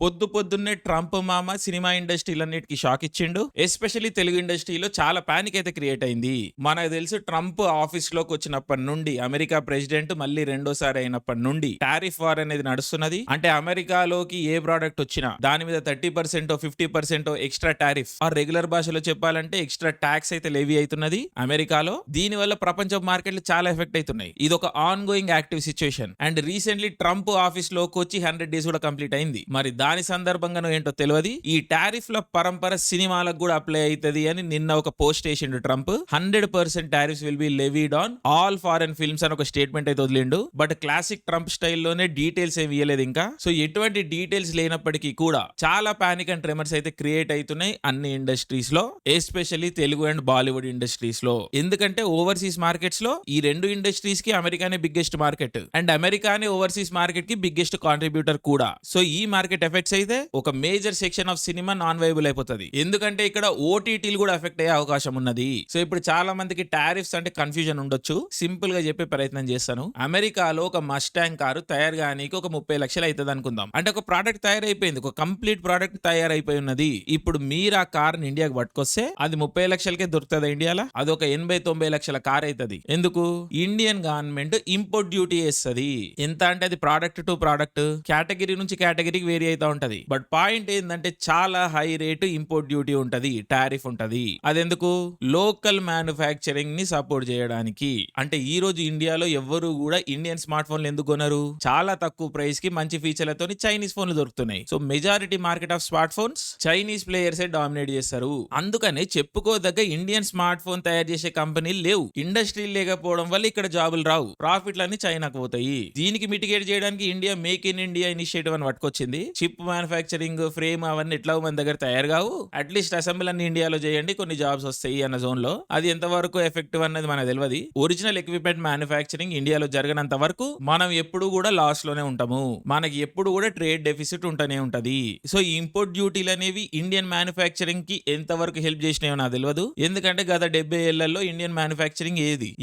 పొద్దున్నే ట్రంప్ మామ cinema ఇండస్ట్రీలన్నిటికీ shock ఇచ్చిండు. ఎస్పెషల్లీ తెలుగు ఇండస్ట్రీలో చాలా పానిక్ అయితే క్రియేట్ అయింది. మనకు తెలుసు ట్రంప్ ఆఫీస్ లోకి వచ్చినప్పటి నుండి, అమెరికా ప్రెసిడెంట్ మళ్ళీ రెండోసారి అయినప్పటి నుండి టారిఫ్ వార్ అనేది నడుస్తున్నది. అంటే అమెరికాలోకి ఏ ప్రోడక్ట్ వచ్చినా దాని మీద 30% 50% ఎక్స్ట్రా టారిఫ్, ఆ రెగ్యులర్ భాషలో చెప్పాలంటే ఎక్స్ట్రా ట్యాక్స్ అయితే లెవీ అవుతున్నది అమెరికాలో. దీని వల్ల ప్రపంచ మార్కెట్లు చాలా ఎఫెక్ట్ అవుతున్నాయి. ఇది ఒక on going active situation. And recently Trump office లోకి వచ్చి 100 డేస్ కూడా కంప్లీట్ అయింది. మరి దాని సందర్భంగా ఏంటో తెలియదు. ఈ టారిఫ్ల పరంపర సినిమాలకు కూడా అప్లై అవుతుంది అని నిన్న ఒక పోస్ట్ వేసిండు Trump. 100% tariffs will be levied on all foreign films అని ఒక స్టేట్మెంట్ అయితే వదిలిండు. బట్ క్లాసిక్ ట్రంప్ స్టైల్లోనే డీటెయిల్స్ ఏమి ఇవ్వలేదు ఇంకా. సో ఎటువంటి డీటెయిల్స్ లేనప్పటికీ కూడా చాలా పానిక్ అండ్ ట్రెమర్స్ అయితే క్రియేట్ అవుతున్నాయి అన్ని ఇండస్ట్రీస్ లో, especially Telugu and Bollywood industries లో. ఎందుకంటే ఓవర్సీస్ మార్కెట్స్ లో ఈ రెండు ఇండస్ట్రీస్ కి అమెరికానే బిగ్గెస్ట్ మార్కెట్ అండ్ అమెరికానే ఓవర్సీస్ మార్కెట్ కి బిగ్గెస్ట్ కాంట్రిబ్యూటర్ కూడా. సో ఈ మార్కెట్ ఎఫెక్ట్స్ అయితే ఒక major section of cinema non viable అయిపోతుంది. ఎందుకంటే ఇక్కడ ఓటీటీలు కూడా ఎఫెక్ట్ అయ్యే అవకాశం ఉన్నది. సో ఇప్పుడు చాలా మందికి టారిఫ్స్ అంటే కన్ఫ్యూజన్ ఉండొచ్చు. సింపుల్ గా చెప్పే ప్రయత్నం చేస్తాను. అమెరికాలో ఒక మస్టాంగ్ కారు తయారు గానీకి ఒక 30 లక్షలు అవుతుంది అనుకుందాం. అంటే ఒక ప్రోడక్ట్ తయారైపోయింది, ఒక కంప్లీట్ ప్రోడక్ట్ తయారైపోయి ఉన్నది. ఇప్పుడు మీరు ఆ కార్ ఇండియాకి పట్టుకొస్తే అది 30 లక్షలకే దొరుకుతుంది ఇండియాలో. అది ఒక 80-90 లక్షల కార్ అవుతుంది. ఎందుకు? ఇండియన్ గవర్నమెంట్ ఇంపోర్ట్ డ్యూటీ వేస్తుంది. ఎంత అంటే అది ప్రోడక్ట్ టు ప్రోడక్ట్, కేటగిరీ నుంచి కేటగిరీకి వేరీ అవుతా ఉంటది. బట్ పాయింట్ ఏంటంటే చాలా హై రేటు ఇంపోర్ట్ డ్యూటీ ఉంటది, టారిఫ్ ఉంటది. అదెందుకు? లోకల్ మ్యానుఫ్యాక్చరింగ్ ని సపోర్ట్ చేయడానికి. అంటే ఈ రోజు ఇండియాలో ఎవ్వరు కూడా ఇండియన్ స్మార్ట్ ఫోన్లు ఎందుకు కొనరు? చాలా తక్కువ ప్రైస్ కి మంచి ఫీచర్లతో చైనీస్ ఫోన్లు దొరుకుతున్నాయి. So majority market of smart phones Chinese players dominate చేస్తారు. అందుకనే చెప్పుకోదగ్గ ఇండియన్ స్మార్ట్ ఫోన్ తయారు చేసే కంపెనీలు లేవు. ఇండస్ట్రీ లేకపోవడం వల్ల ఇక్కడ జాబులు రావు, ప్రాఫిట్లన్నీ చైనాకు పోతాయి. దీనికి మిటిగేట్ చేయడానికి India make in India initiative అని పట్టుకొచ్చింది. చిప్ మ్యానుఫ్యాక్చరింగ్, ఫ్రేమ్ అవన్నీ ఎట్లా మన దగ్గర తయారు కావు, అట్లీస్ట్ అసెంబ్లీ అన్ని ఇండియాలో చేయండి, కొన్ని జాబ్స్ వస్తాయి అన్న జోన్ లో. అది ఎంతవరకు ఎఫెక్టివ్ అన్నది మనకు తెలియదు. ఒరిజినల్ ఎక్విప్మెంట్ మ్యానుఫ్యాక్చరింగ్ ఇండియాలో జరగనంత వరకు మనం ఎప్పుడు కూడా లాస్ లోనే ఉంటాము. మనకి ఎప్పుడు కూడా ట్రేడ్ డెఫిసిట్ ఉంటూనే ఉంటది. సో ఈ ఇంపోర్ట్ డ్యూటీలు అనేవి ఇండియన్ మ్యానుఫ్యాక్చరింగ్ కి ఎంతవరకు హెల్ప్ చేసినాయో నాకు తెలియదు. ఎందుకంటే గత 70 ఏళ్లలో ఇండియన్ మ్యానుఫ్యాక్చరింగ్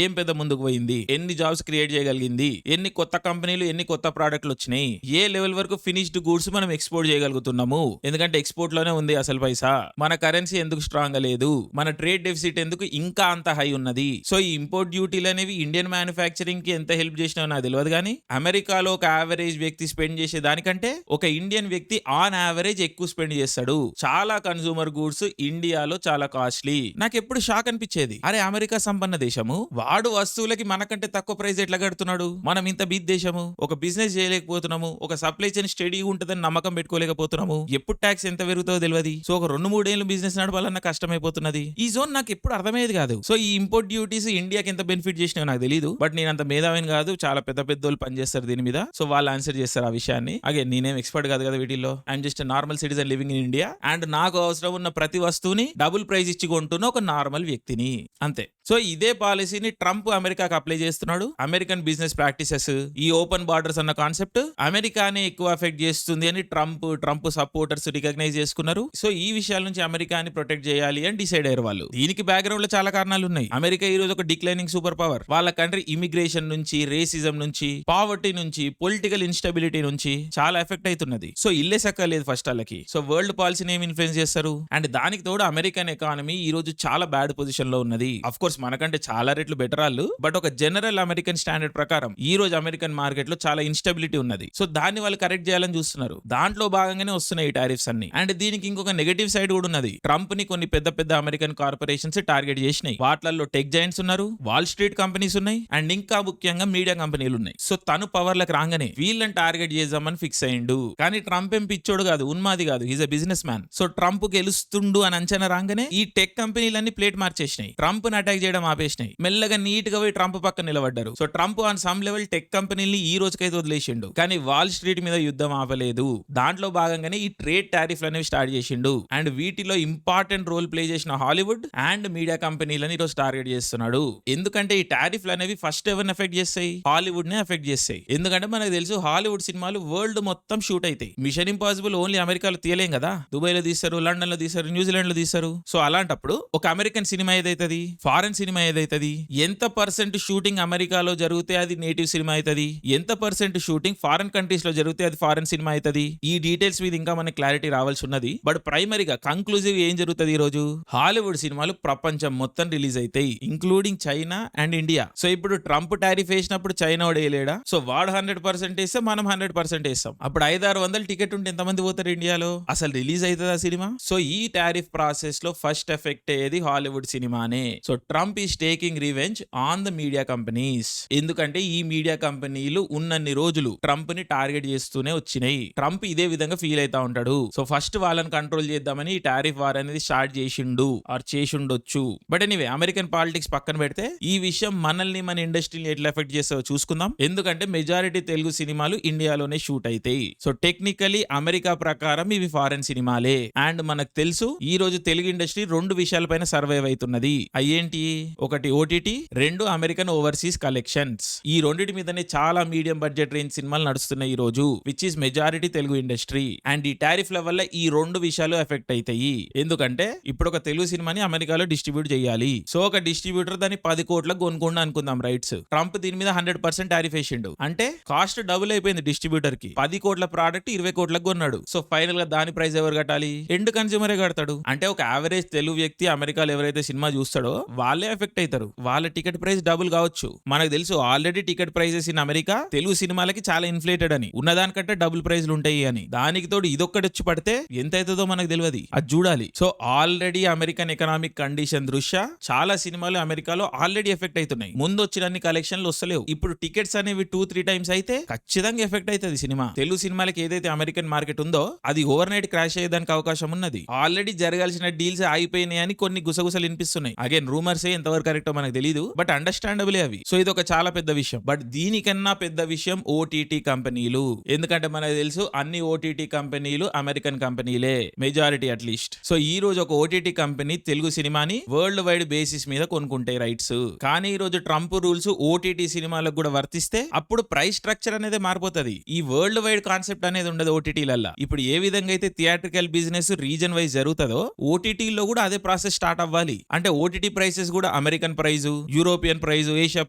ఏం పెద్ద ముందుకు పోయింది, ఎన్ని జాబ్స్ క్రియేట్ చేయగలిగింది, ఎన్ని కొత్త కంపెనీలు, ఎన్ని కొత్త ప్రోడక్ట్లు వచ్చినాయి, ఏ లెవెల్ వరకు ఫినిష్డ్ గూడ్స్ మనం ఎక్స్పోర్ట్ చేయగలుగుతున్నాము. ఎందుకంటే ఎక్స్పోర్ట్ లోనే ఉంది అసలు పైసా. మన కరెన్సీ ఎందుకు స్ట్రాంగ్ గా లేదు, మన ట్రేడ్ డెఫిసిట్ ఎందుకు ఇంకా అంత హై ఉన్నది. సో ఈ ఇంపోర్ట్ డ్యూటీలు అనేవి ఇండియన్ మ్యానుఫ్యాక్చరింగ్ కి ఎంత హెల్ప్ చేసినా నాకు తెలియదు. కానీ అమెరికాలో ఒక యావరేజ్ వ్యక్తి స్పెండ్ చేసే దానికంటే ఒక ఇండియన్ వ్యక్తి ఆన్ యావరేజ్ ఎక్కువ స్పెండ్ చేస్తాడు. చాలా కన్సూమర్ గూడ్స్ ఇండియాలో చాలా కాస్ట్లీ. నాకు ఎప్పుడు షాక్ అనిపించేది, అరే అమెరికా సంపన్న దేశము, వాడు వస్తువులకి మనకంటే తక్కువ ప్రైస్ ఎట్లా కడుతున్నాడు, మనం ఇంత బీద్ దేశము, ఒక బిజినెస్ చేయలేకపోతున్నాము, ఒక సప్లై చైన్ స్టడీ ఉంటుందని నమ్మకం పెట్టుకోలేకపోతున్నాము, ఎప్పుడు ట్యాక్స్ ఎంత పెరుగుతుందో తెలియదు. సో ఒక 2-3 ఏళ్ళు బిజినెస్ నడపాలన్న కష్టమైపోతున్నది. ఈ జోన్ నాకు ఎప్పుడు అర్థమయ్యేది కాదు. సో ఈ ఇంపోర్ట్ డ్యూటీస్ ఇండియాకి ఎంత బెనిఫిట్ చేసినా నాకు తెలియదు. బట్ నేను అంత మేధావిని కాదు, చాలా పెద్ద వాళ్ళు పనిచేస్తారు దీని మీద. సో వాళ్ళు ఆన్సర్ చేస్తారు ఆ విషయాన్ని. అగే నేనేం ఎక్స్పర్ట్ కాదు కదా వీటిల్లో. I'm just normal citizen living in India and నాకు అవసరం ఉన్న ప్రతి వస్తువుని డబుల్ ప్రైస్ ఇచ్చి కొంటున్న ఒక నార్మల్ వ్యక్తిని, అంతే. సో ఇదే పాలసీని ట్రంప్ అమెరికాకి అప్లై చేస్తున్నాడు. అమెరికన్ బిజినెస్ ప్రాక్టీసెస్, ఈ ఓపెన్ బార్డర్స్ అన్న కాన్సెప్ట్ అమెరికానే ఎక్కువ ఎఫెక్ట్ చేస్తుంది అని ట్రంప్ సపోర్టర్స్ రికగ్నైజ్ చేసుకున్నారు. సో ఈ విషయాల నుంచి అమెరికాని ప్రొటెక్ట్ చేయాలి అని డిసైడ్ అయ్యారు వాళ్ళు. దీనికి బ్యాక్గ్రౌండ్ లో చాలా కారణాలు ఉన్నాయి. అమెరికా ఈ రోజు ఒక డిక్లైనింగ్ సూపర్ పవర్. వాళ్ళ కంట్రీ ఇమిగ్రేషన్ నుంచి, రేసిజం నుంచి, పావర్టీ నుంచి, పొలిటికల్ ఇన్స్టెబిలిటీ నుంచి చాలా ఎఫెక్ట్ అవుతున్నది. సో ఇల్లే సక్కలేదు ఫస్ట్ వాళ్ళకి. సో వరల్డ్ పాలసీని ఏమి ఇన్ఫ్లుయెన్స్ చేస్తారు. అండ్ దానికి తోడు అమెరికన్ ఎకానమీ ఈ రోజు చాలా బ్యాడ్ పొజిషన్ లో ఉన్నది. అఫ్ కోర్స్ మనకంటే చాలా రెట్లు బెటర్ వాళ్ళు. బట్ ఒక జనరల్ అమెరికన్ స్టాండర్డ్ ప్రకారం ఈ రోజు అమెరికన్ మార్కెట్ లో చాలా ఇన్స్టెబిలిటీ ఉన్నది. సో దాన్ని వాళ్ళు కరెక్ట్ చేయాలని చూస్తున్నారు. దాంట్లో భాగంగానే వస్తున్నాయి ఈ టారిఫ్స్ అన్ని. అండ్ దీనికి ఇంకొక నెగటివ్ సైడ్ కూడా ఉన్నది. ట్రంప్ ని కొన్ని పెద్ద అమెరికన్ కార్పొరేషన్స్ టార్గెట్ చేసినాయి. వాటిల్లో టెక్ జైంట్స్ ఉన్నారు, వాల్ స్ట్రీట్ కంపెనీస్ ఉన్నాయి, అండ్ ఇంకా ముఖ్యంగా మీడియా కంపెనీలు ఉన్నాయి. సో తను పవర్ లకు రాగానే వీళ్ళని టార్గెట్ చేద్దామని ఫిక్స్ అయ్యిండు. కానీ ట్రంప్ ఏం పిచ్చోడు కాదు, ఉన్మాది కాదు, he's a businessman. So Trump గెలుస్తుండు అని అంచనా రాగానే ఈ టెక్ కంపెనీలన్నీ ప్లేట్ మార్చేసినాయి, ట్రంప్ ని అటాక్ చేయడం ఆపేసినాయి. మెల్లగా నీట్ గా పోయి ట్రంప్ పక్కన నిలబడ్డారు. So Trump on some level tech కంపెనీని ఈ రోజుకైతే వదిలేసిండు. కానీ వాల్ స్ట్రీట్ మీద యుద్ధం ఆపలేదు. దాంట్లో భాగంగానే ఈ ట్రేడ్ టారిఫ్లు అనేవి స్టార్ట్ చేసిండు. అండ్ వీటిలో ఇంపార్టెంట్ రోల్ ప్లే చేసిన హాలీవుడ్ అండ్ మీడియా కంపెనీలని ఈరోజు టార్గెట్ చేస్తున్నాడు. ఎందుకంటే ఈ టారిఫ్లు అనేవి ఫస్ట్ ఎవరిని ఎఫెక్ట్ చేస్తాయి? హాలీవుడ్ ని ఎఫెక్ట్ చేస్తాయి. ఎందుకంటే మనకు తెలుసు హాలీవుడ్ సినిమాలు వరల్డ్ మొత్తం షూట్ అవుతాయి. మిషన్ ఇంపాసిబుల్ ఓన్లీ అమెరికాలో తీయలేం కదా, దుబాయ్ లో తీస్తారు, లండన్ లో తీస్తారు, న్యూజిలాండ్ లో తీస్తారు. సో అలాంటప్పుడు ఒక అమెరికన్ సినిమా ఏదైతుంది, ఫారెన్ సినిమా ఏదైతుంది, ఎంత పర్సెంట్ షూటింగ్ అమెరికాలో జరిగితే అది నేటివ్ సినిమా అవుతుంది, ఎంత పర్సెంట్ షూటింగ్ ఫారెన్ కంట్రీస్ లో జరిగితే అది ఫారెన్ సినిమా అవుతుంది. ఈ డీటెయిల్స్ మీద ఇంకా మనకి క్లారిటీ రావాల్సి ఉన్నది. బట్ ప్రైమరీగా కంక్లూజివ్ ఏం జరుగుతుంది ఈ రోజు, హాలీవుడ్ సినిమాలు ప్రపంచం మొత్తం రిలీజ్ అవుతాయి, including China and India. So ఇప్పుడు ట్రంప్ టారిఫ్ వేసినప్పుడు చైనా వాడు వేయలేడా? సో వాడు 100% వేస్తే మనం 100% వేస్తాం. అప్పుడు 500-600 టికెట్ ఉంటే ఎంతమంది పోతారు ఇండియాలో? అసలు రిలీజ్ అవుతుందా సినిమా? సో ఈ టారిఫ్ ప్రాసెస్ లో ఫస్ట్ ఎఫెక్ట్ అయ్యేది హాలీవుడ్ సినిమానే. So Trump is taking revenge on the media companies. ఎందుకంటే ఈ మీడియా కంపెనీలు ఉన్నన్ని రోజులు ట్రంప్ ని టార్గెట్ చేస్తూనే వచ్చినాయి. ట్రంప్ ఇదే విధంగా ఫీల్ అవుతా ఉంటాడు. సో ఫస్ట్ వాళ్ళని కంట్రోల్ చేద్దామని ఈ టారిఫ్ వార్ అనేది స్టార్ట్ చేసిండు ఆర్ చేసుండొచ్చు. బట్ ఎనీవే అమెరికన్ పాలిటిక్స్ పక్కన పెడితే ఈ విషయం మనల్ని మన ఇండస్ట్రీని ఎట్లా ఎఫెక్ట్ చేస్తావో చూసుకుందాం. ఎందుకంటే మెజారిటీ తెలుగు సినిమాలు ఇండియాలోనే షూట్ అవుతాయి. సో టెక్నికలీ అమెరికా ప్రకారం ఇవి ఫారెన్ సినిమాలే. అండ్ మనకు తెలుసు ఈ రోజు తెలుగు ఇండస్ట్రీ 2 విషయాలపైన సర్వైవ్ అవుతున్నది. అయ్యేంటి? ఒకటి ఓటీటీ, 2 అమెరికన్ ఓవర్సీస్ కలెక్షన్స్. ఈ రెండింటి మీదనే చాలా మీడియం బడ్జెట్ రేంజ్ సినిమాలు నడుస్తున్నాయి ఈ రోజు, which is majority Telugu industry. And ఈ టారిఫ్ల వల్ల ఈ 2 విషయాలు ఎఫెక్ట్ అవుతాయి. ఎందుకంటే ఇప్పుడు ఒక తెలుగు సినిమాని అమెరికాలో డిస్ట్రిబ్యూట్ చేయాలి. సో ఒక డిస్ట్రిబ్యూటర్ దాన్ని 10 కోట్లకు కొనుక్కుండా అనుకుందాం రైట్స్. ట్రంప్ దీని మీద 100% టారిఫ్ వేసిండు. అంటే కాస్ట్ డబుల్ అయిపోయింది డిస్ట్రిబ్యూటర్ కి. 10 కోట్ల ప్రోడక్ట్ 20 కోట్లకు కొన్నాడు. సో ఫైనల్ గా దాని ప్రైస్ ఎవరు కట్టాలి? ఎండ్ కన్స్యూమరే కడతాడు. అంటే ఒక యావరేజ్ తెలుగు వ్యక్తి అమెరికాలో ఎవరైతే సినిమా చూస్తాడో వాళ్ళే ఎఫెక్ట్ అవుతారు. వాళ్ళ టికెట్ ప్రైస్ డబుల్ కావచ్చు. మనకు తెలుసు already ticket prices in America Telugu సినిమాలకి చాలా ఇన్ఫ్లేటెడ్ అని, ఉన్నదానికంటే డబుల్ ప్రైజ్లు ఉంటాయి అని. దానికి తోడు ఇదొక్కటి వచ్చి పడితే ఎంత అవుతుందో మనకు తెలియదు, అది చూడాలి. So already American economic condition దృష్ట్యా చాలా సినిమాలు అమెరికాలో ఆల్రెడీ ఎఫెక్ట్ అవుతున్నాయి. ముందు వచ్చిన కలెక్షన్లు వస్తలేవు. ఇప్పుడు టికెట్స్ అనేవి 2-3 టైమ్స్ అయితే ఖచ్చితంగా ఎఫెక్ట్ అవుతుంది సినిమా. తెలుగు సినిమాలకి ఏదైతే అమెరికన్ మార్కెట్ ఉందో అది ఓవర్ నైట్ క్రాష్ అయ్యేదానికి అవకాశం ఉన్నది. ఆల్రెడీ జరగాల్సిన డీల్స్ అయిపోయినాయి అని కొన్ని గుసగుసలు వినిపిస్తున్నాయి. అగైన్ రూమర్స్ ఎంతవరకు కరెక్టో మనకు తెలియదు, బట్ అండర్స్టాండబుల్ అవి. సో ఇది ఒక చాలా పెద్ద విషయం. బట్ దీనికన్నా పెద్ద విషయం ఓటీటీ కంపెనీలు. ఎందుకంటే మనకు తెలుసు అన్ని ఓటీటీ కంపెనీలు అమెరికన్ కంపెనీలే, మెజారిటీ అట్లీస్ట్. సో ఈ రోజు ఒక ఓటీటీ కంపెనీ తెలుగు సినిమాని వరల్డ్ వైడ్ బేసిస్ మీద కొనుక్కుంటాయి రైట్స్. కానీ ఈ రోజు ట్రంప్ రూల్స్ ఓటీటీ సినిమాలకు కూడా వర్తిస్తే అప్పుడు ప్రైస్ స్ట్రక్చర్ అనేది మారిపోతుంది. ఈ వరల్డ్ వైడ్ కాన్సెప్ట్ అనేది ఉండదు ఓటీటీలల్లా. ఇప్పుడు ఏ విధంగా అయితే థియేట్రికల్ బిజినెస్ రీజన్ వైజ్ జరుగుతుందో ఓటీటీలో కూడా అదే ప్రాసెస్ స్టార్ట్ అవ్వాలి. అంటే ఓటీటీ ప్రైసెస్ కూడా American price, European price, Asia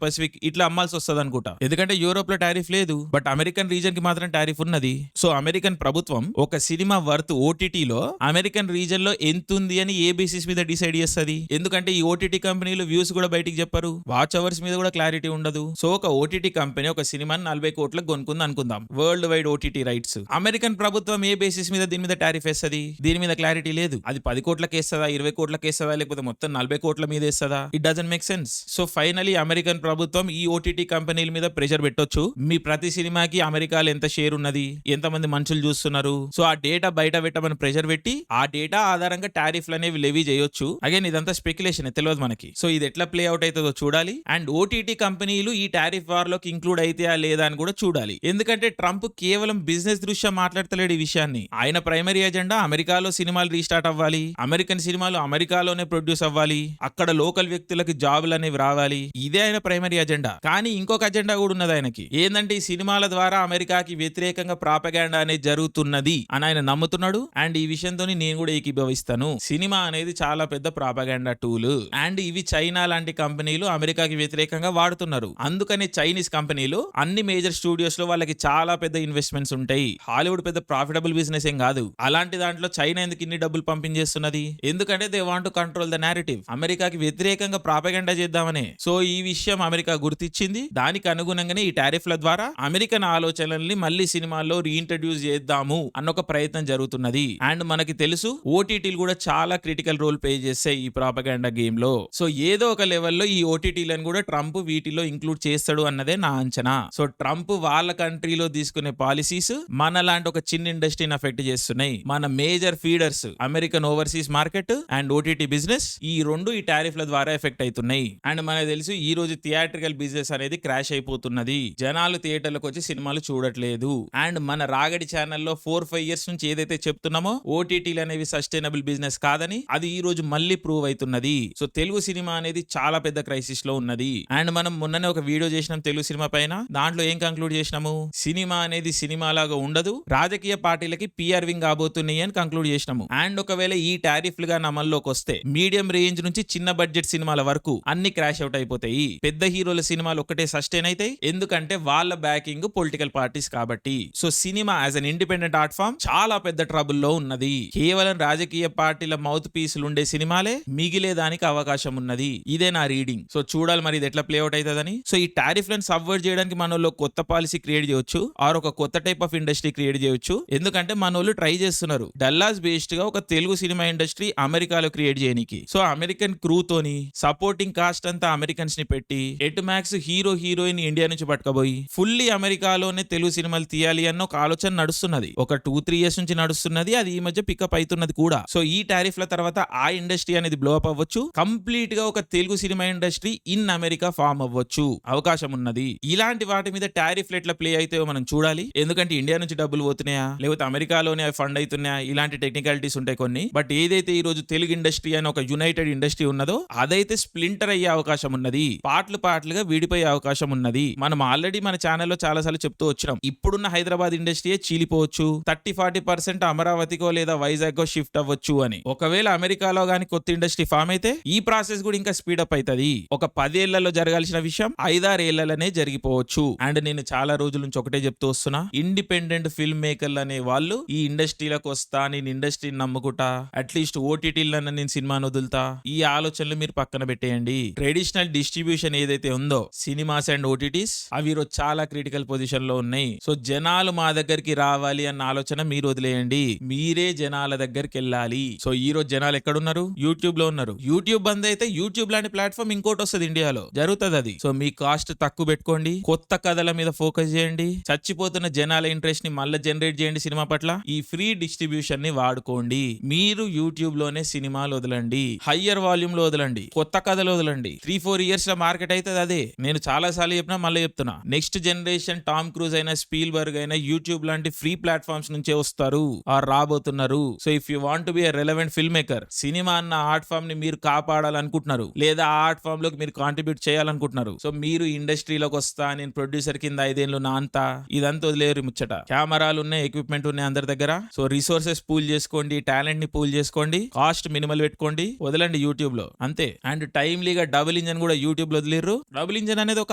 Pacific ఇట్లా అమ్మాల్సి వస్తుంది అనుకుంటా. ఎందుకంటే యూరోప్ లో టారిఫ్ లేదు, బట్ అమెరికన్ రీజన్ కి మాత్రం టారిఫ్ ఉన్నది. సో అమెరికన్ ప్రభుత్వం ఒక సినిమా వర్త్ ఓటీటీలో అమెరికన్ రీజన్ లో ఎంత ఉంది అని ఏ బేసిస్ మీద డిసైడ్ చేస్తుంది? ఎందుకంటే ఈ ఓటీటీ కంపెనీలు వ్యూస్ కూడా బయటికి చెప్పరు, వాచ్ అవర్స్ మీద కూడా క్లారిటీ ఉండదు. సో ఒక ఓటీటీ కంపెనీ ఒక సినిమాని 40 కోట్లకు కొనుక్కుంది అనుకుందాం, world wide OTT rights. American ప్రభుత్వం ఏ బేసిస్ మీద దీని మీద టారిఫ్ వేస్తుంది? దీని మీద క్లారిటీ లేదు. అది 10 కోట్లకి వేస్తుందా, 20 కోట్లకి వేస్తుందా, లేకపోతే మొత్తం 40 కోట్ల మీద వేస్తుందా? It doesn't make sense. So finally American ప్రభుత్వం ఈ ఓటీటీ కంపెనీల మీద ప్రెషర్ పెట్టొచ్చు. మీ ప్రతి సినిమాకి అమెరికాలో ఎంత షేర్ ఉన్నది, ఎంతమంది మనుషులు చూస్తున్నారు, సో ఆ డేటా బయట పెట్టమని ప్రెషర్ పెట్టి ఆ డేటా ఆధారంగా టారిఫ్లు అనేవి లెవీ చేయొచ్చు. అగైన్ ఇదంతా స్పెక్యులేషన్, తెలియదు మనకి. సో ఇది ఎట్లా ప్లే అవుట్ అవుతుందో చూడాలి. అండ్ ఓటీటీ కంపెనీలు ఈ టారిఫ్ వార్ లోకి ఇంక్లూడ్ అయితాయా లేదా అని కూడా చూడాలి. ఎందుకంటే ట్రంప్ కేవలం బిజినెస్ దృష్ట్యా మాట్లాడతలేడు ఈ విషయాన్ని. ఆయన ప్రైమరీ ఎజెండా అమెరికాలో సినిమాలు రీస్టార్ట్ అవ్వాలి, అమెరికన్ సినిమాలు అమెరికాలోనే ప్రొడ్యూస్ అవ్వాలి, అక్కడ లోకల్ వ్యక్తులకి జాబులు అనేవి రావాలి. ఇదే ఆయన ప్రైమరీ ఎజెండా. కానీ ఇంకొక అజెండా కూడా ఉన్నది ఆయనకి. ఏంటంటే ఈ సినిమాల ద్వారా అమెరికాకి వ్యతిరేకంగా ప్రాపగాండా అనేది జరుగుతున్నది అని ఆయన నమ్ముతున్నాడు. అండ్ ఈ విషయంతో నేను కూడా ఏకీభవిస్తాను. సినిమా అనేది చాలా పెద్ద ప్రాపగాండా టూల్. అండ్ ఇవి చైనా లాంటి కంపెనీలు అమెరికాకి వ్యతిరేకంగా వాడుతున్నారు. అందుకని చైనీస్ కంపెనీలు అన్ని మేజర్ స్టూడియోస్ లో వాళ్ళకి చాలా పెద్ద ఇన్వెస్ట్మెంట్స్ ఉంటాయి. హాలీవుడ్ పెద్ద ప్రాఫిటబుల్ బిజినెస్ ఏం కాదు. అలాంటి దాంట్లో చైనా ఎందుకు ఇన్ని డబ్బులు పంపించేస్తున్నది? ఎందుకంటే they want to control the narrative. అమెరికాకి వ్యతిరేకంగా ప్రాపగాండా చేద్దామనే. సో ఈ విషయం అమెరికా గుర్తించింది. దానికి అనుగుణంగానే ఈ టారిఫ్ల ద్వారా అమెరికన్ ఆలోచనల్ని మళ్ళీ సినిమాల్లో రీఇంట్రడ్యూస్ చేద్దాము అన్న ఒక ప్రయత్నం జరుగుతున్నది. అండ్ మనకి తెలుసు ఓటీటీలు కూడా చాలా క్రిటికల్ రోల్ ప్లే చేస్తాయి ఈ ప్రాపగాండా గేమ్ లో. సో ఏదో ఒక లెవెల్లో ఈ ఓటీటీలను కూడా ట్రంప్ వీటిలో ఇంక్లూడ్ చేస్తాడు అన్నదే నా అంచనా. సో ట్రంప్ వాళ్ళ కంట్రీలో తీసుకునే పాలసీస్ మన లాంటి ఒక చిన్న ఇండస్ట్రీని అఫెక్ట్ చేస్తున్నాయి. మన major feeders American overseas market and OTT business ఈ రెండు ఈ టారిఫ్ల ద్వారా ఎఫెక్ట్ అవుతున్నాయి. అండ్ మనకు తెలుసు ఈ రోజు థియేట్రికల్ బిజినెస్ అనేది క్రాష్ అయిపోతున్నది. జనాలు థియేటర్లకు వచ్చి సినిమాలు చూడట్లేదు. అండ్ మన రాగడి ఛానల్లో 4-5 ఇయర్స్ నుంచి ఏదైతే చెప్తున్నామో ఓటీటీలు అనేవి సస్టైనబుల్ బిజినెస్ కాదని, అది ఈ రోజు మళ్ళీ ప్రూవ్ అవుతున్నది. సో తెలుగు సినిమా అనేది చాలా పెద్ద క్రైసిస్ లో ఉన్నది. అండ్ మనం మొన్ననే ఒక వీడియో చేసినాం తెలుగు సినిమా పైన. దాంట్లో ఏం కంక్లూడ్ చేసినాము? సినిమా అనేది సినిమా లాగా ఉండదు, రాజకీయ పార్టీలకి పిఆర్ వింగ్ కాబోతున్నాయి అని కంక్లూడ్ చేసినాము. అండ్ ఒకవేళ ఈ టారిఫ్లు గా అమల్లోకి వస్తే మీడియం రేంజ్ నుంచి చిన్న బడ్జెట్ సినిమాల వరకు అన్ని క్రాష్ అవుట్ అయిపోతాయి. పెద్ద హీరోల సినిమాలు ఒక్కటే సస్టైన్ అవుతాయి, ఎందుకంటే వాళ్ళ బ్యాకింగ్ పొలిటికల్ పార్టీస్ కాబట్టి. So cinema as an an independent art form చాలా పెద్ద ట్రబుల్ లో ఉన్నది. కేవలం రాజకీయ పార్టీల మౌత్ పీసులు ఉండే సినిమాలే మిగిలేదానికి అవకాశం ఉన్నది. ఇదే నా రీడింగ్. సో చూడాలి మరి ఇది ఎట్లా ప్లే అవుట్ అవుతుందని. సో ఈ టారిఫ్ లను సబ్వర్ట్ చేయడానికి మనోళ్ళు కొత్త పాలసీ క్రియేట్ చేయొచ్చు, ఆర్ ఒక కొత్త టైప్ ఆఫ్ ఇండస్ట్రీ క్రియేట్ చేయొచ్చు. ఎందుకంటే మనోళ్ళు ట్రై చేస్తున్నారు డల్లాస్ బేస్డ్ గా ఒక తెలుగు సినిమా ఇండస్ట్రీ అమెరికాలో క్రియేట్ చేయడానికి. సో అమెరికన్ క్రూ తోని సపోర్టింగ్ కాస్ట్ అంతా అమెరికన్స్ ని పెట్టి at max hero heroine India నుంచి పట్టుకపోయి ఫుల్లీ అమెరికాలోనే తెలుగు సినిమాలు తీయాలి అన్న ఒక ఆలోచన నడుస్తున్నది. ఒక 2-3 years నుంచి నడుస్తున్నది. అది ఈ మధ్య పికప్ అవుతున్నది కూడా. సో ఈ టారిఫ్ల తర్వాత ఆ ఇండస్ట్రీ అనేది బ్లో అప్ అవ్వచ్చు. కంప్లీట్ గా ఒక Telugu cinema industry in America form అవ్వచ్చు, అవకాశం ఉన్నది. ఇలాంటి వాటి మీద టారిఫ్లు ఎట్లా ప్లే అవుతాయో మనం చూడాలి. ఎందుకంటే ఇండియా నుంచి డబ్బులు పోతున్నాయా లేకపోతే అమెరికాలోనే ఫండ్ అవుతున్నాయా, ఇలాంటి టెక్నికాలిటీస్ ఉంటాయి కొన్ని. బట్ ఏదైతే ఈ రోజు తెలుగు ఇండస్ట్రీ అని ఒక యునైటెడ్ ఇండస్ట్రీ ఉన్నదో అదైతే స్ప్లింటర్ అయ్యే అవకాశం ఉన్నది, పార్ట్లుగా విడిపోయే అవకాశం ఉన్నది. మనం ఆల్రెడీ మన ఛానల్లో చాలా సార్లు చెప్తూ వచ్చినాం. ఇప్పుడున్న హైదరాబాద్ ఇండస్ట్రీయే చీలిపోవచ్చు, 30-40% అమరావతికో లేదా వైజాగ్ షిఫ్ట్ అవ్వచ్చు అని. ఒకవేళ అమెరికాలో గానీ కొత్త ఇండస్ట్రీ ఫామ్ అయితే ఈ ప్రాసెస్ కూడా ఇంకా స్పీడప్ అవుతుంది. ఒక 10 ఏళ్లలో జరగాల్సిన విషయం 5-6 ఏళ్లలోనే జరిగిపోవచ్చు. అండ్ నేను చాలా రోజుల నుంచి ఒకటే చెప్తూ వస్తున్నా, ఇండిపెండెంట్ ఫిల్మ్ మేకర్లు అనే వాళ్ళు ఈ ఇండస్ట్రీలకు వస్తా, నేను ఇండస్ట్రీని నమ్ముకుంటా, అట్లీస్ట్ ఓటీటీలన్నా నేను సినిమాను వదులుతా, ఈ ఆలోచనలు మీరు పక్కన పెట్టేయండి. ట్రెడిషనల్ డిస్ట్రిబ్యూషన్ ఏదైతే ఉందో సినిమాస్ అండ్ ఓటీటీస్ అవి ఈరోజు చాలా క్రిటికల్ పొజిషన్ లో ఉన్నాయి. సో జనాలు మా దగ్గరికి రావాలి అన్న ఆలోచన మీరు వదిలేయండి, మీరే జనాల దగ్గరికి వెళ్ళాలి. సో ఈ రోజు జనాలు ఎక్కడున్నారు? యూట్యూబ్ లో ఉన్నారు. యూట్యూబ్ బంద్ అయితే యూట్యూబ్ లాంటి ప్లాట్ఫామ్ ఇంకోటి వస్తుంది ఇండియాలో, జరుగుతుంది అది. సో మీ కాస్ట్ తక్కువ పెట్టుకోండి, కొత్త కథల మీద ఫోకస్ చేయండి, చచ్చిపోతున్న జనాల ఇంట్రెస్ట్ ని మళ్ళీ జనరేట్ చేయండి సినిమా పట్ల. ఈ ఫ్రీ డిస్ట్రిబ్యూషన్ ని వాడుకోండి. మీరు యూట్యూబ్ లోనే సినిమాలు వదలండి, హయ్యర్ వాల్యూమ్ లో వదలండి, కొత్త కథలు వదలండి. 3-4 years లో మార్కెట్ అవుతుంది. అదే నేను చాలా సార్లు చెప్పినా మళ్ళీ చెప్తున్నా, నెక్స్ట్ జనరేషన్ టామ్ క్రూజ్ అయినా స్పీల్బర్గ్ అయినా యూట్యూబ్ లాంటి ఫ్రీ ప్లాట్ఫామ్స్ నుంచే వస్తారు ఆర్ రాబోతున్నారు. So if you want be a relevant film maker, cinema అన్న ఆర్ట్ ఫామ్ ని మీరు కాపాడాలనుకుంటున్నారు లేదా ఆ ఆర్ట్ ఫామ్ లోకి మీరు కాంట్రిబ్యూట్ చేయాలనుకుంటున్నారు, సో మీరు ఇండస్ట్రీలోకి వస్తా, నేను ప్రొడ్యూసర్ కింద 5 ఏళ్ళు నా అంతా ఇదంతా వదిలేరు ముచ్చట. కెమెరాలు ఉన్నాయి, ఎక్విప్మెంట్ ఉన్నాయి అందరి దగ్గర. సో రిసోర్సెస్ పూల్ చేసుకోండి, టాలెంట్ ని పూల్ చేసుకోండి, కాస్ట్ మినిమల్ పెట్టుకోండి, వదలండి యూట్యూబ్ లో అంతే. అండ్ టైమ్లీగా డబుల్ ఇంజన్ కూడా యూట్యూబ్ లో వదిలేరు. డబుల్ ఇంజన్ అనేది ఒక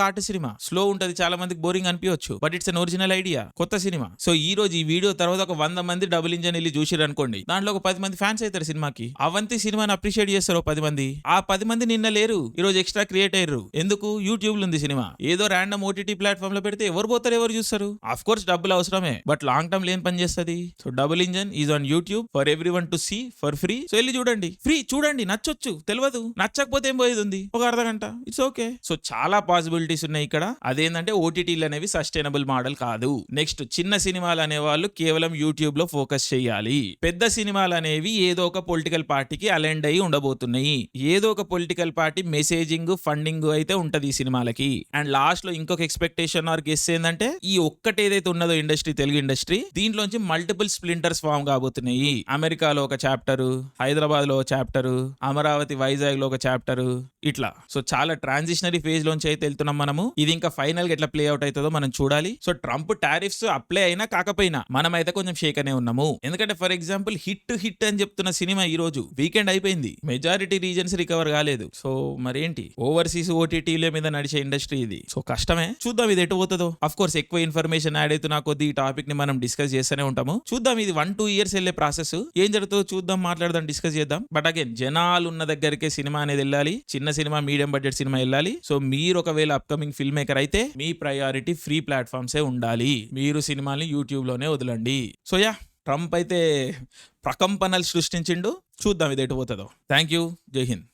ఆర్ట్ సినిమా, స్లో ఉంటది, చాలా మందికి బోరింగ్ అనిపించవచ్చు, but it's an original idea, కొత్త సినిమా. సో ఈ రోజు ఈ వీడియో తర్వాత ఒక 100 మంది డబుల్ ఇంజన్ వెళ్ళి చూసిరు అనుకోండి, దాంట్లో ఒక 10 మంది ఫ్యాన్స్ అవుతారు సినిమాకి. అవంతి సినిమాని అప్రిషియేట్ చేస్తారు 10 మంది. ఆ 10 మంది నిన్న లేరు, ఈ రోజు ఎక్స్ట్రా క్రియేట్ అయ్యారు. ఎందుకు? యూట్యూబ్ లో ఉంది సినిమా. ఏదో ర్యాండమ్ ఓటీటీ ప్లాట్ఫామ్ లో పెడితే ఎవరు పోతారు, ఎవరు చూస్తారు? ఆఫ్ కోర్స్ డబ్బులు అవసరమే, బట్ లాంగ్ టర్మ్ లేని పని చేస్తుంది. So double engine is on YouTube for everyone to see for free. So వెళ్ళి చూడండి, ఫ్రీ చూడండి, నచ్చొచ్చు, తెలియదు, నచ్చకపోతే ఏం పోయేది ఉంది, ఒక అర్ధగంట, ఇట్స్ ఓకే. సో చాలా పాసిబిలిటీస్ ఉన్నాయి ఇక్కడ. అదేంటంటే ఓటీటీలు అనేవి సస్టైనబుల్ మోడల్ కాదు. నెక్స్ట్ చిన్న సినిమాలు అనేవాళ్ళు కేవలం యూట్యూబ్ లో ఫోకస్ చేయాలి. పెద్ద సినిమాలు అనేవి ఏదో ఒక పొలిటికల్ పార్టీకి అలైండ్ అయ్యి ఉండబోతున్నాయి. ఏదో ఒక పొలిటికల్ పార్టీ మెసేజింగ్ ఫండింగ్ అయితే ఉంటది ఈ సినిమాలకి. అండ్ లాస్ట్ లో ఇంకొక ఎక్స్పెక్టేషన్ ఆర్ గెస్ ఏంటంటే, ఈ ఒక్కటి ఏదైతే ఉన్నదో ఇండస్ట్రీ, తెలుగు ఇండస్ట్రీ, దీంట్లోంచి మల్టిపుల్ స్ప్లింటర్స్ ఫామ్ కాబోతున్నాయి. అమెరికాలో ఒక చాప్టర్, హైదరాబాద్ లో ఒక చాప్టర్, అమరావతి వైజాగ్ లో ఒక చాప్టర్, ఇట్లా. సో చాలా ట్రాన్సిషనరీ ఫేజ్ లోంచి అయితే వెళ్తున్నాం మనము. ఇది ఇంకా ఫైనల్ గా ఎట్లా ప్లే అవుట్ అవుతుందో మనం చూడాలి. సో ట్రంప్ టారిఫ్స్ అప్లై అయినా కాకపోయినా మనం అయితే కొంచెం షేక్ అనే ఉన్నాము. ఎందుకంటే ఫర్ ఎగ్జాంపుల్ హిట్ అని చెప్తున్న సినిమా ఈ రోజు వీకెండ్ అయిపోయింది, మెజారిటీ రీజన్స్ రికవర్ కాలేదు. సో మరేంటి, ఓవర్సీస్ ఓటీటీల మీద నడిచే ఇండస్ట్రీ ఇది. సో కష్టమే, చూద్దాం ఇది ఎటు పోతుందో. అఫ్ కోర్స్ ఎక్కువ ఇన్ఫర్మేషన్ యాడ్ అవుతున్నా కొద్ది ఈ టాపిక్ ని మనం డిస్కస్ చేస్తూనే ఉంటాము. చూద్దాం, ఇది 1-2 years వెళ్ళే ప్రాసెస్. ఏం జరుగుతుందో చూద్దాం, మాట్లాడదాం, డిస్కస్ చేద్దాం. బట్ అగైన్ జనాలు ఉన్న దగ్గరికే సినిమా అనేది వెళ్ళాలి. చిన్న సినిమా, మీడియం బడ్జెట్ సినిమా వెళ్ళాలి. సో మీరు ఒకవేళ అప్కమింగ్ ఫిల్మ్ మేకర్ అయితే మీ ప్రయారిటీ ఫ్రీ ప్లాట్ఫామ్సే ఉండాలి. మీరు సినిమాని యూట్యూబ్ లోనే వదలండి. సో యా, ట్రంప్ అయితే ప్రకంపనలు సృష్టించిండు. చూద్దాం ఇది ఎటు పోతుందో. థ్యాంక్ యూ, జై హింద్.